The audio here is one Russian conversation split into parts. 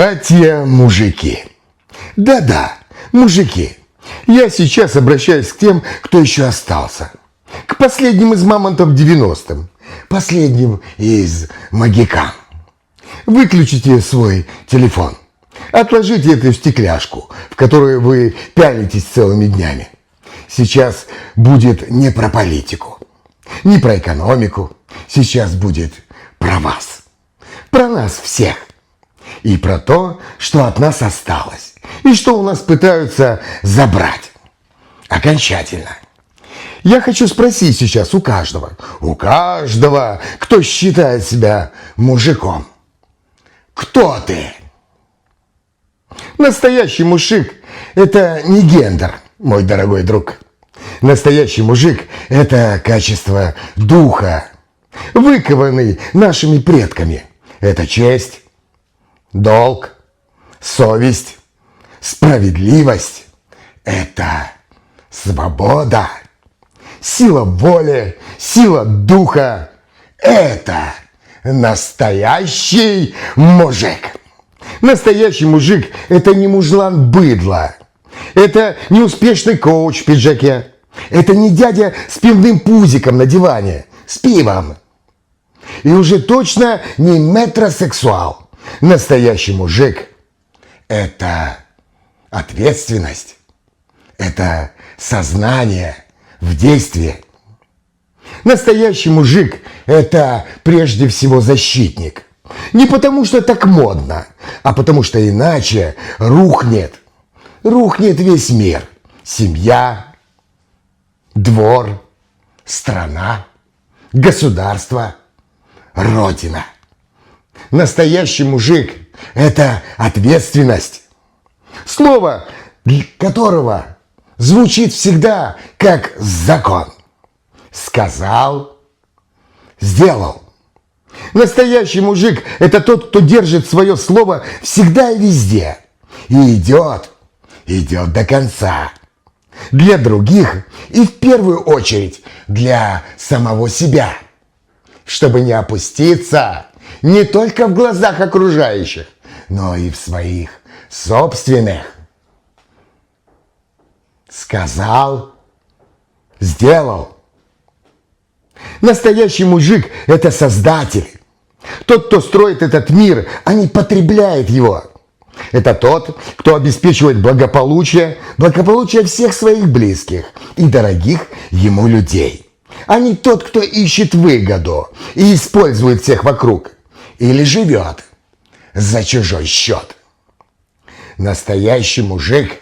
Братья мужики. Да-да, мужики. Я сейчас обращаюсь к тем, кто еще остался. К последним из мамонтов 90-м. Последним из магикан. Выключите свой телефон. Отложите эту стекляшку, в которую вы пялитесь целыми днями. Сейчас будет не про политику, не про экономику. Сейчас будет про вас. Про нас всех. И про то, что от нас осталось. И что у нас пытаются забрать. Окончательно. Я хочу спросить сейчас у каждого, кто считает себя мужиком. Кто ты? Настоящий мужик – это не гендер, мой дорогой друг. Настоящий мужик – это качество духа, выкованный нашими предками. Это честь, долг, совесть, справедливость. Это свобода, сила воли, сила духа. Это настоящий мужик. Настоящий мужик – это не мужлан-быдло. Это не успешный коуч в пиджаке. Это не дядя с пивным пузиком на диване, с пивом. И уже точно не метросексуал. Настоящий мужик – это ответственность. Это сознание в действии. Настоящий мужик – это прежде всего защитник. Не потому, что так модно, а потому, что иначе рухнет весь мир. Семья, двор, страна, государство, родина. Настоящий мужик – это ответственность. Слово которого звучит всегда как закон. Сказал, сделал. Настоящий мужик – это тот, кто держит свое слово всегда и везде. И идет до конца. Для других и в первую очередь для самого себя. Чтобы не опуститься не только в глазах окружающих, но и в своих собственных. Сказал, сделал. Настоящий мужик – это создатель. Тот, кто строит этот мир, а не потребляет его. Это тот, кто обеспечивает благополучие всех своих близких и дорогих ему людей. А не тот, кто ищет выгоду и использует всех вокруг. Или живет за чужой счет. Настоящий мужик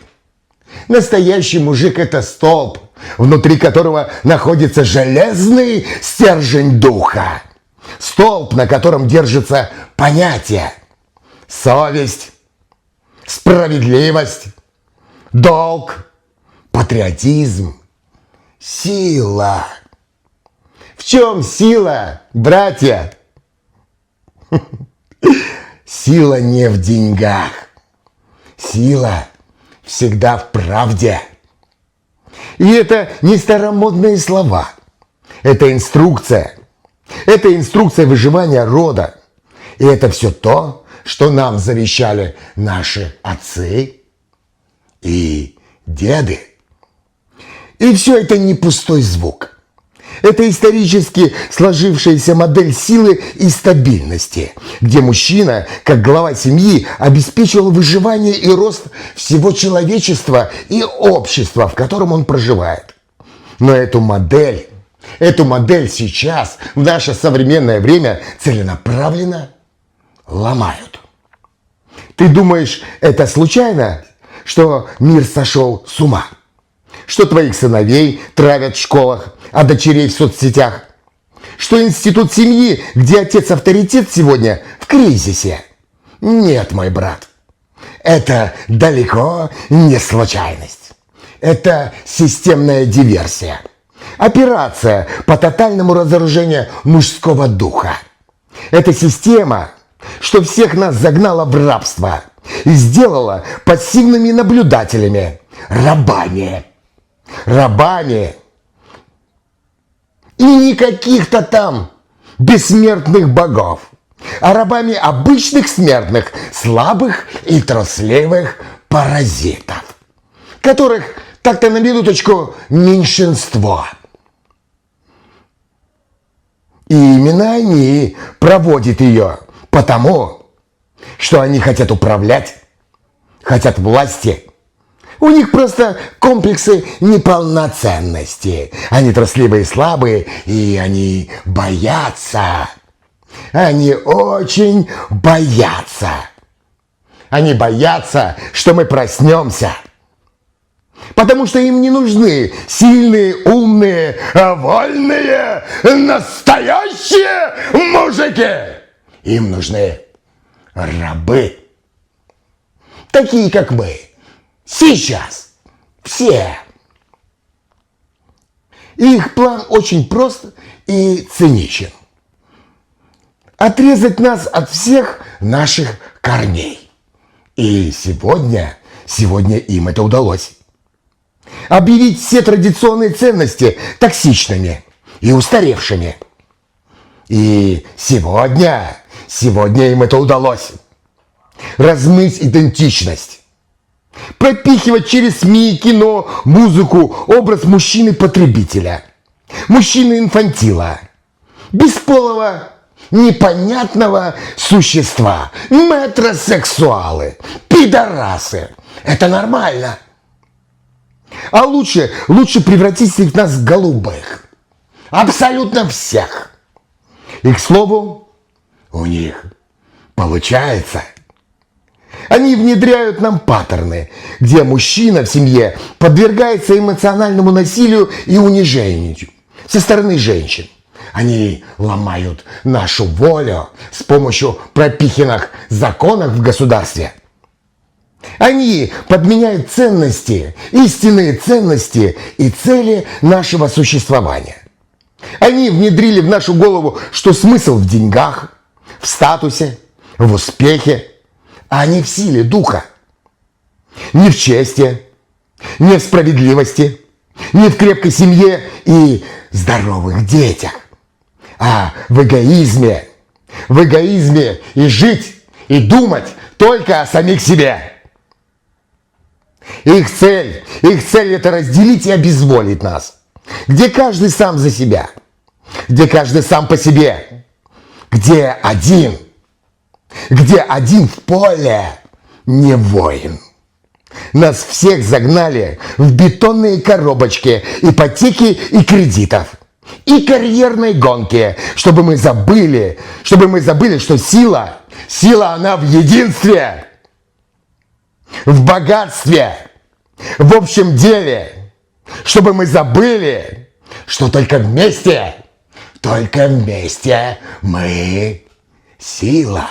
– это столб, внутри которого находится железный стержень духа. Столб, на котором держится понятие: совесть, справедливость, долг, патриотизм, сила. В чем сила, братья? Сила не в деньгах. Сила всегда в правде. И это не старомодные слова. Это инструкция. Это инструкция выживания рода. И это все то, что нам завещали наши отцы и деды. И все это не пустой звук. Это исторически сложившаяся модель силы и стабильности, где мужчина, как глава семьи, обеспечивал выживание и рост всего человечества и общества, в котором он проживает. Но эту модель сейчас, в наше современное время, целенаправленно ломают. Ты думаешь, это случайно, что мир сошел с ума? Что твоих сыновей травят в школах, а дочерей в соцсетях? Что институт семьи, где отец авторитет, сегодня в кризисе? Нет, мой брат. Это далеко не случайность. Это системная диверсия. Операция по тотальному разоружению мужского духа. Это система, что всех нас загнала в рабство и сделала пассивными наблюдателями, рабами. И не каких-то там бессмертных богов, а рабами обычных смертных, слабых и трусливых паразитов, которых так-то на минуточку меньшинство. И именно они проводят ее потому, что они хотят управлять, хотят власти. У них просто комплексы неполноценности. Они трусливые и слабые, и они боятся. Они очень боятся. Они боятся, что мы проснемся. Потому что им не нужны сильные, умные, вольные, настоящие мужики. Им нужны рабы. Такие, как мы. Сейчас. Все. Их план очень прост и циничен. Отрезать нас от всех наших корней. И сегодня им это удалось. Объявить все традиционные ценности токсичными и устаревшими. И сегодня им это удалось. Размыть идентичность. Пропихивать через СМИ, кино, музыку образ мужчины-потребителя. Мужчины-инфантила. Бесполого, непонятного существа. Метросексуалы. Пидорасы. Это нормально. А лучше превратить всех нас в голубых. Абсолютно всех. И, к слову, у них получается. Они внедряют нам паттерны, где мужчина в семье подвергается эмоциональному насилию и унижению со стороны женщин. Они ломают нашу волю с помощью пропиханных законов в государстве. Они подменяют ценности, истинные ценности и цели нашего существования. Они внедрили в нашу голову, что смысл в деньгах, в статусе, в успехе, а не в силе духа. Не в чести, не в справедливости, не в крепкой семье и здоровых детях, а в эгоизме. В эгоизме и жить, и думать только о самих себе. Их цель это разделить и обезволить нас. Где каждый сам за себя. Где каждый сам по себе. Где один в поле не воин. Нас всех загнали в бетонные коробочки ипотеки и кредитов. И карьерной гонки, чтобы мы забыли, что сила она в единстве. В богатстве, в общем деле, чтобы мы забыли, что только вместе мы сила.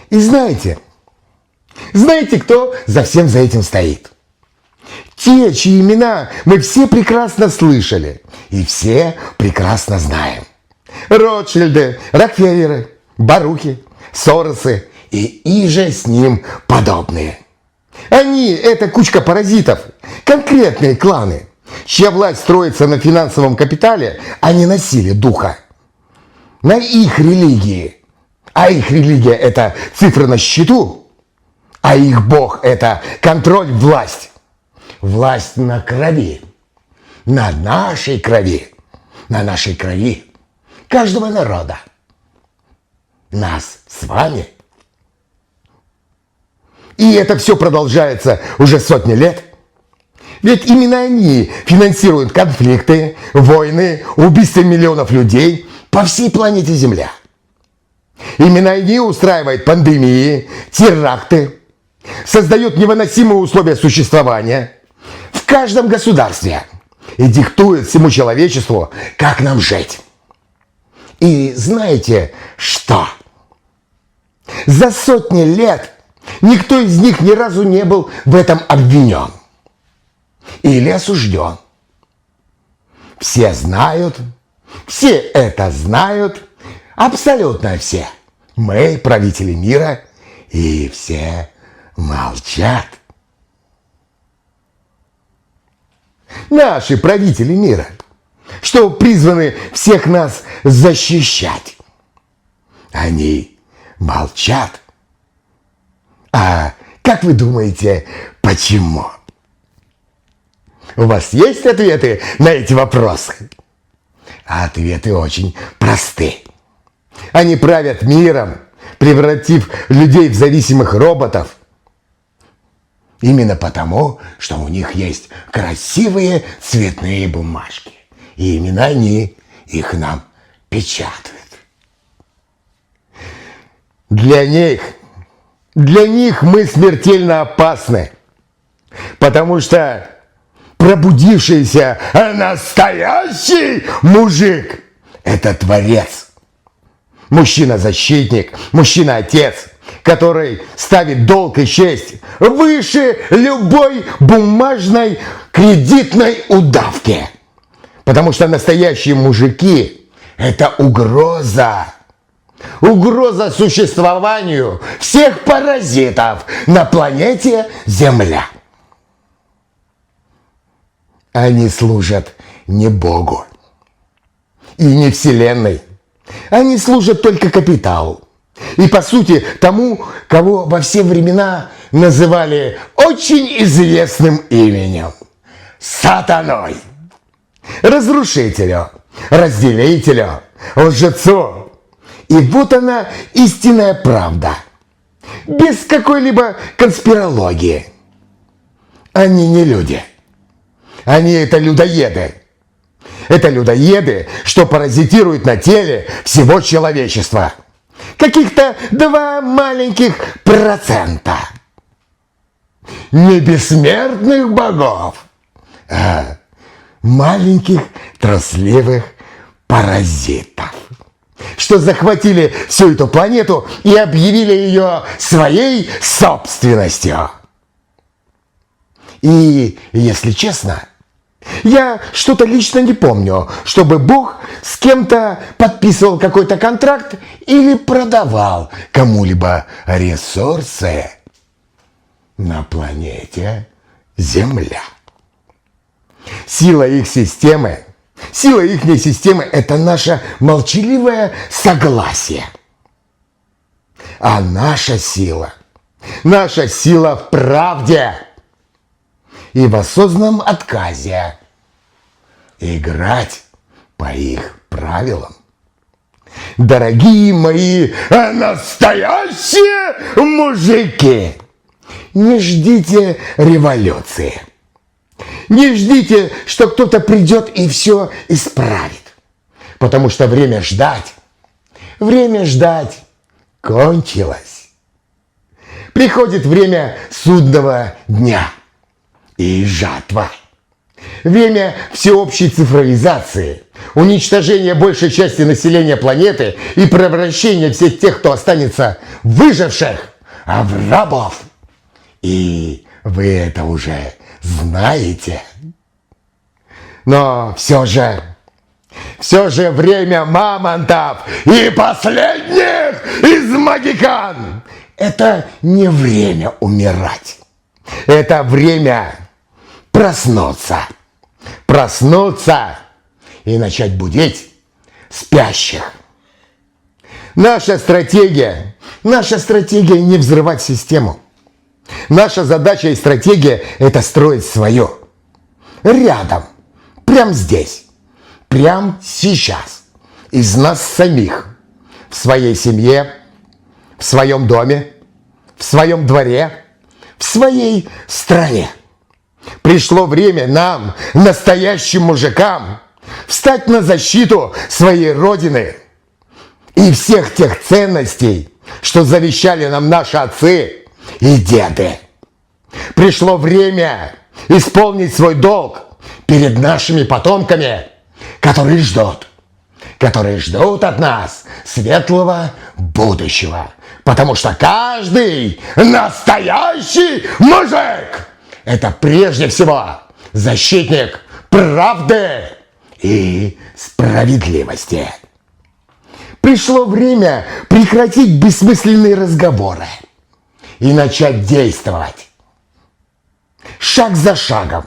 И знаете, кто за всем за этим стоит? Те, чьи имена мы все прекрасно слышали и все прекрасно знаем. Ротшильды, Рокфеллеры, Барухи, Соросы и иже с ним подобные. Они – это кучка паразитов, конкретные кланы, чья власть строится на финансовом капитале, а не на силе духа. На их религии. А их религия – это цифры на счету, а их бог – это контроль, власть. Власть на крови. На нашей крови каждого народа. Нас с вами. И это все продолжается уже сотни лет. Ведь именно они финансируют конфликты, войны, убийства миллионов людей по всей планете Земля. Именно они устраивают пандемии, теракты, создают невыносимые условия существования в каждом государстве и диктуют всему человечеству, как нам жить. И знаете что? За сотни лет никто из них ни разу не был в этом обвинен или осужден. Все знают, все это знают, абсолютно все. Мы правители мира, и все молчат. Наши правители мира, что призваны всех нас защищать. Они молчат. А как вы думаете, почему? У вас есть ответы на эти вопросы? А ответы очень просты. Они правят миром, превратив людей в зависимых роботов. Именно потому, что у них есть красивые цветные бумажки. И именно они их нам печатают. Для них мы смертельно опасны. Потому что пробудившийся настоящий мужик – это творец. Мужчина-защитник, мужчина-отец, который ставит долг и честь выше любой бумажной кредитной удавки. Потому что настоящие мужики – это угроза. Угроза существованию всех паразитов на планете Земля. Они служат не Богу и не Вселенной. Они служат только капиталу. И, по сути, тому, кого во все времена называли очень известным именем – сатаной, разрушителю, разделителю, лжецу. И вот она, истинная правда, без какой-либо конспирологии. Они не люди. Они – это людоеды. Это людоеды, что паразитируют на теле всего человечества. Каких-то 2 маленьких процента. Не бессмертных богов, а маленьких трусливых паразитов, что захватили всю эту планету и объявили ее своей собственностью. И, если честно, я что-то лично не помню, чтобы Бог с кем-то подписывал какой-то контракт или продавал кому-либо ресурсы на планете Земля. Сила их системы, сила ихней системы – это наше молчаливое согласие. А наша сила в правде и в осознанном отказе играть по их правилам. Дорогие мои настоящие мужики, не ждите революции. Не ждите, что кто-то придет и все исправит. Потому что время ждать кончилось. Приходит время судного дня и жатва. Время всеобщей цифровизации, уничтожения большей части населения планеты и превращения всех тех, кто останется выживших, в рабов. И вы это уже знаете. Но все же время мамонтов и последних из магикан – это не время умирать. Это время проснуться и начать будить спящих. Наша стратегия не взрывать систему. Наша задача и стратегия – это строить свое. Рядом, прямо здесь, прямо сейчас, из нас самих, в своей семье, в своем доме, в своем дворе, в своей стране. Пришло время нам, настоящим мужикам, встать на защиту своей Родины и всех тех ценностей, что завещали нам наши отцы и деды. Пришло время исполнить свой долг перед нашими потомками, которые ждут от нас светлого будущего. Потому что каждый настоящий мужик – это прежде всего защитник правды и справедливости. Пришло время прекратить бессмысленные разговоры и начать действовать. Шаг за шагом,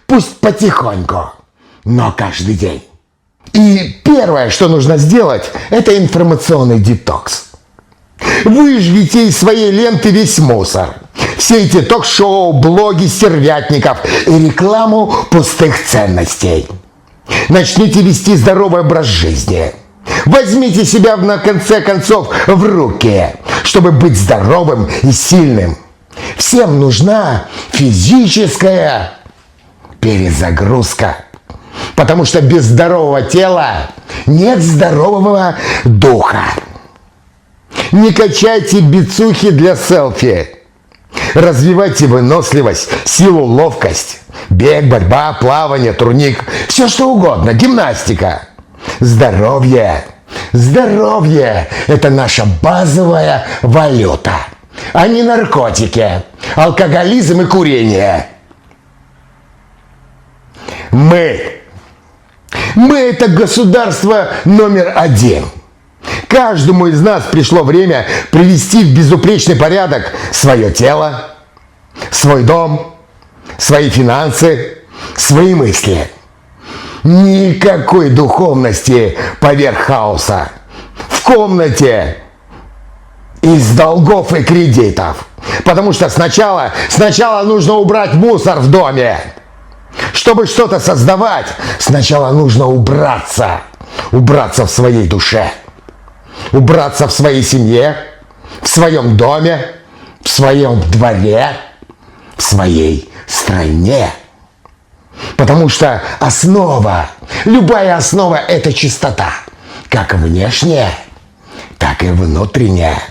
пусть потихоньку, но каждый день. И первое, что нужно сделать, это информационный детокс. Выжгите из своей ленты весь мусор. Все эти ток-шоу, блоги стервятников и рекламу пустых ценностей. Начните вести здоровый образ жизни. Возьмите себя на конце концов в руки, чтобы быть здоровым и сильным. Всем нужна физическая перезагрузка. Потому что без здорового тела нет здорового духа. Не качайте бицухи для селфи. Развивайте выносливость, силу, ловкость. Бег, борьба, плавание, турник. Все что угодно. Гимнастика. Здоровье. Здоровье – это наша базовая валюта, а не наркотики, алкоголизм и курение. Мы это государство номер один. Каждому из нас пришло время привести в безупречный порядок свое тело, свой дом, свои финансы, свои мысли. Никакой духовности поверх хаоса. В комнате из долгов и кредитов. Потому что сначала нужно убрать мусор в доме. Чтобы что-то создавать, сначала нужно убраться. Убраться в своей душе. Убраться в своей семье, в своем доме, в своем дворе, в своей стране. Потому что основа, любая основа – это чистота. Как внешняя, так и внутренняя.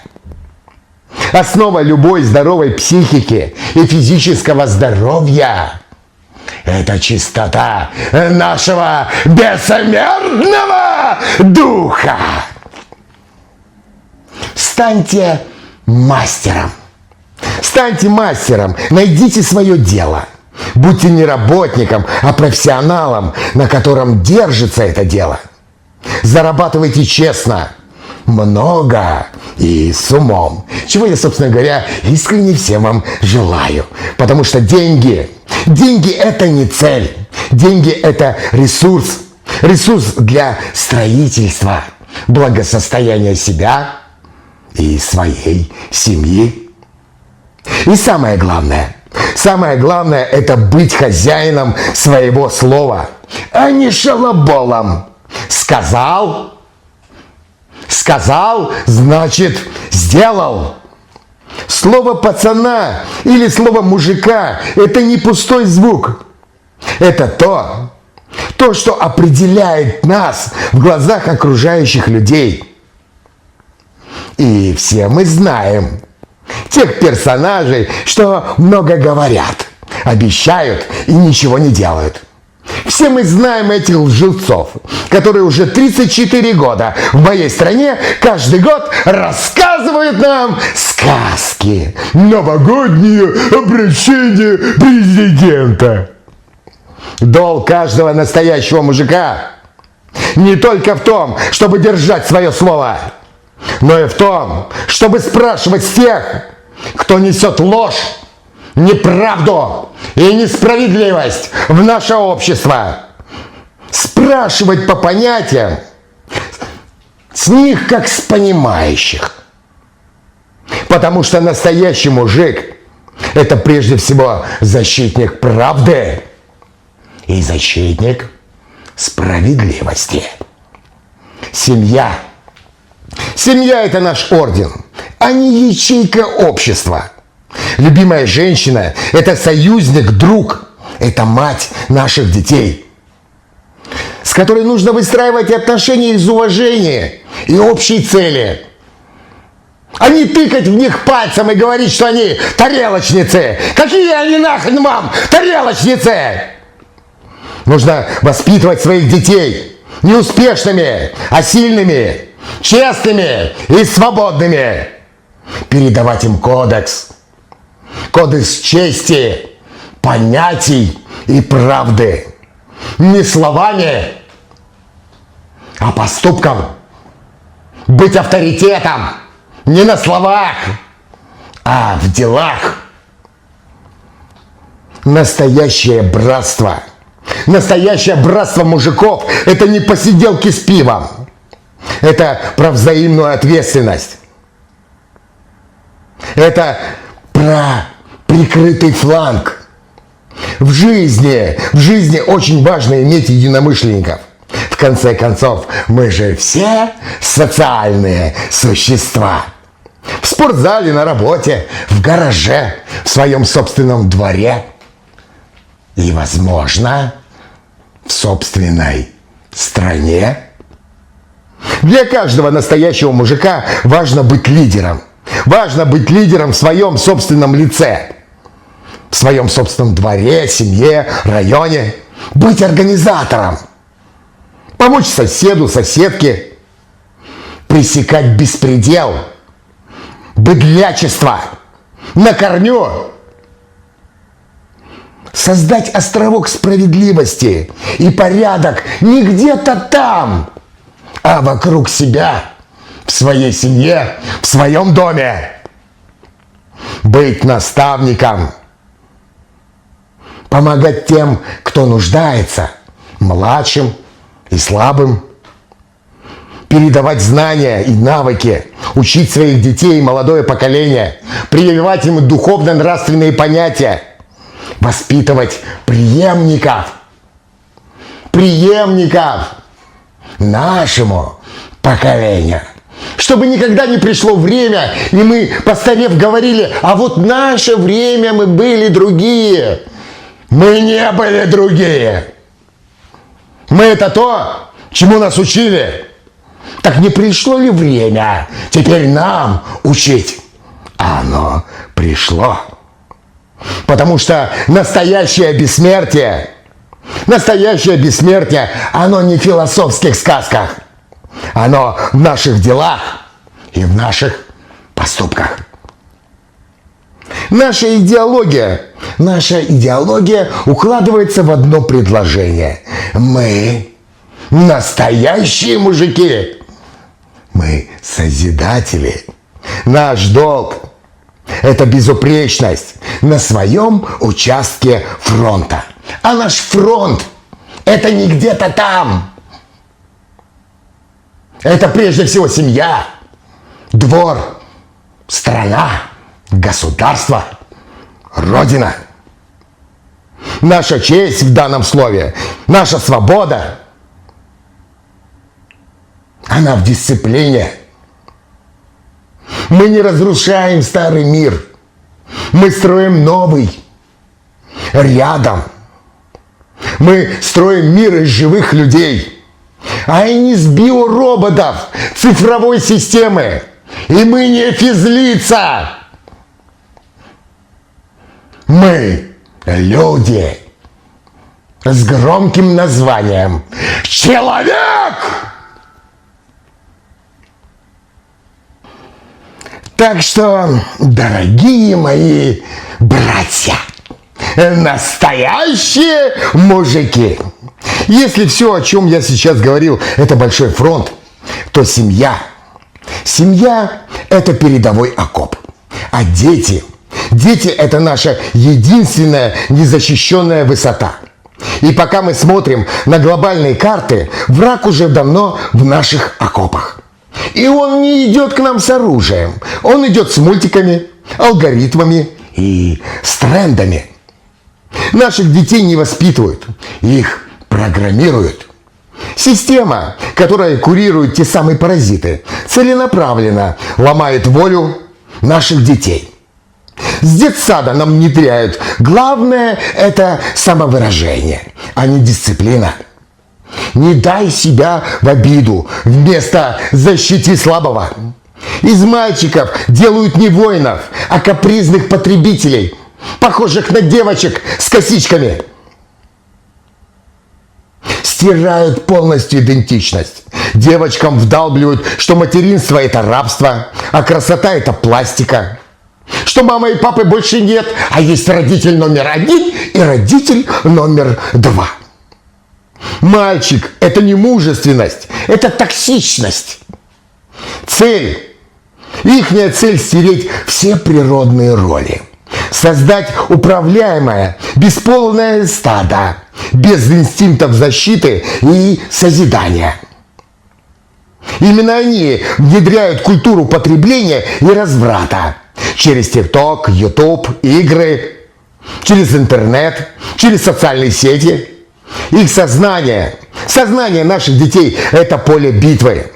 Основа любой здоровой психики и физического здоровья – это чистота нашего бессмертного духа. Станьте мастером. Станьте мастером. Найдите свое дело. Будьте не работником, а профессионалом, на котором держится это дело. Зарабатывайте честно, много и с умом. Чего я, собственно говоря, искренне всем вам желаю. Потому что деньги это не цель. Деньги это ресурс. Ресурс для строительства, благосостояния себя и своей семьи. И самое главное – это быть хозяином своего слова, а не шалоболом. Сказал, значит, сделал. Слово пацана или слово мужика – это не пустой звук. Это то, что определяет нас в глазах окружающих людей. И все мы знаем тех персонажей, что много говорят, обещают и ничего не делают. Все мы знаем этих лжецов, которые уже 34 года в моей стране каждый год рассказывают нам сказки. Новогоднее обращение президента. Долг каждого настоящего мужика не только в том, чтобы держать свое слово, но и в том, чтобы спрашивать с тех, кто несет ложь, неправду и несправедливость в наше общество. Спрашивать по понятиям с них, как с понимающих. Потому что настоящий мужик – это прежде всего защитник правды и защитник справедливости. Семья – это наш орден, а не ячейка общества. Любимая женщина – это союзник, друг, это мать наших детей, с которой нужно выстраивать отношения из уважения и общей цели, а не тыкать в них пальцем и говорить, что они тарелочницы. Какие они нахрен вам тарелочницы? Нужно воспитывать своих детей не успешными, а сильными, честными и свободными. Передавать им кодекс чести, понятий и правды. Не словами, а поступком. Быть авторитетом не на словах, а в делах. Настоящее братство Настоящее братство мужиков – это не посиделки с пивом. Это про взаимную ответственность. Это про прикрытый фланг. В жизни очень важно иметь единомышленников. В конце концов, мы же все социальные существа. В спортзале, на работе, в гараже, в своем собственном дворе и, возможно, в собственной стране. Для каждого настоящего мужика важно быть лидером. Важно быть лидером в своем собственном лице, в своем собственном дворе, семье, районе. Быть организатором. Помочь соседу, соседке. Пресекать беспредел. Быдлячество. На корню. Создать островок справедливости и порядок не где-то там, а вокруг себя, в своей семье, в своем доме. Быть наставником. Помогать тем, кто нуждается, младшим и слабым. Передавать знания и навыки, учить своих детей и молодое поколение, прививать им духовно-нравственные понятия, воспитывать преемников нашему поколению. Чтобы никогда не пришло время, и мы, постарев, говорили, а вот наше время мы были другие. Мы не были другие. Мы это то, чему нас учили. Так не пришло ли время теперь нам учить? А оно пришло. Потому что настоящее бессмертие, оно не в философских сказках. Оно в наших делах и в наших поступках. Наша идеология укладывается в одно предложение. Мы настоящие мужики. Мы созидатели. Наш долг – это безупречность на своем участке фронта. А наш фронт – это не где-то там. Это прежде всего семья, двор, страна, государство, родина. Наша честь в данном слове, наша свобода, она в дисциплине. Мы не разрушаем старый мир, мы строим новый, рядом. Мы строим мир из живых людей, а не из биороботов, цифровой системы. И мы не физлица. Мы люди с громким названием «Человек». Так что, дорогие мои братья, настоящие мужики, если все, о чем я сейчас говорил, это большой фронт, то семья – это передовой окоп. А дети – это наша единственная незащищенная высота. И пока мы смотрим на глобальные карты, враг уже давно в наших окопах. И он не идет к нам с оружием. Он идет с мультиками, алгоритмами и с трендами. Наших детей не воспитывают, их программируют. Система, которая курирует те самые паразиты, целенаправленно ломает волю наших детей. С детсада нам внедряют. Главное – это самовыражение, а не дисциплина. Не дай себя в обиду, вместо «защити слабого». Из мальчиков делают не воинов, а капризных потребителей, похожих на девочек с косичками. Стирают полностью идентичность. Девочкам вдалбливают, что материнство – это рабство, а красота – это пластика. Что мамы и папы больше нет, а есть родитель номер 1 и родитель номер 2. Мальчик – это не мужественность, это токсичность. Ихняя цель – стереть все природные роли. создать управляемое, бесполое стадо, без инстинктов защиты и созидания. Именно они внедряют культуру потребления и разврата через ТикТок, Ютуб, игры, через интернет, через социальные сети. Их сознание наших детей – это поле битвы.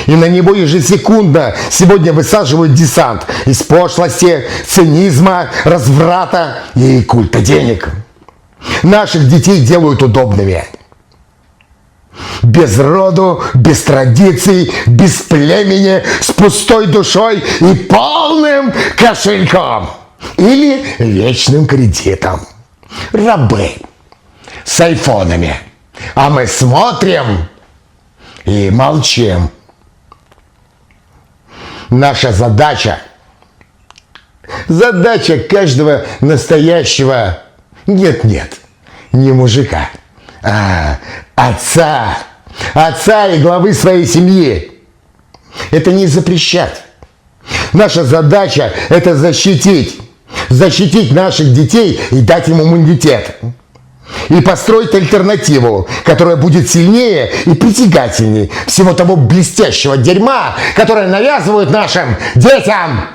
И на него ежесекундно сегодня высаживают десант из пошлости, цинизма, разврата и культа денег. Наших детей делают удобными. Без роду, без традиций, без племени, с пустой душой и полным кошельком. Или вечным кредитом. Рабы с айфонами. А мы смотрим и молчим. Наша задача каждого настоящего, нет, не мужика, а отца и главы своей семьи. Это не запрещать. Наша задача – это защитить наших детей и дать им иммунитет. И построить альтернативу, которая будет сильнее и притягательнее всего того блестящего дерьма, которое навязывают нашим детям.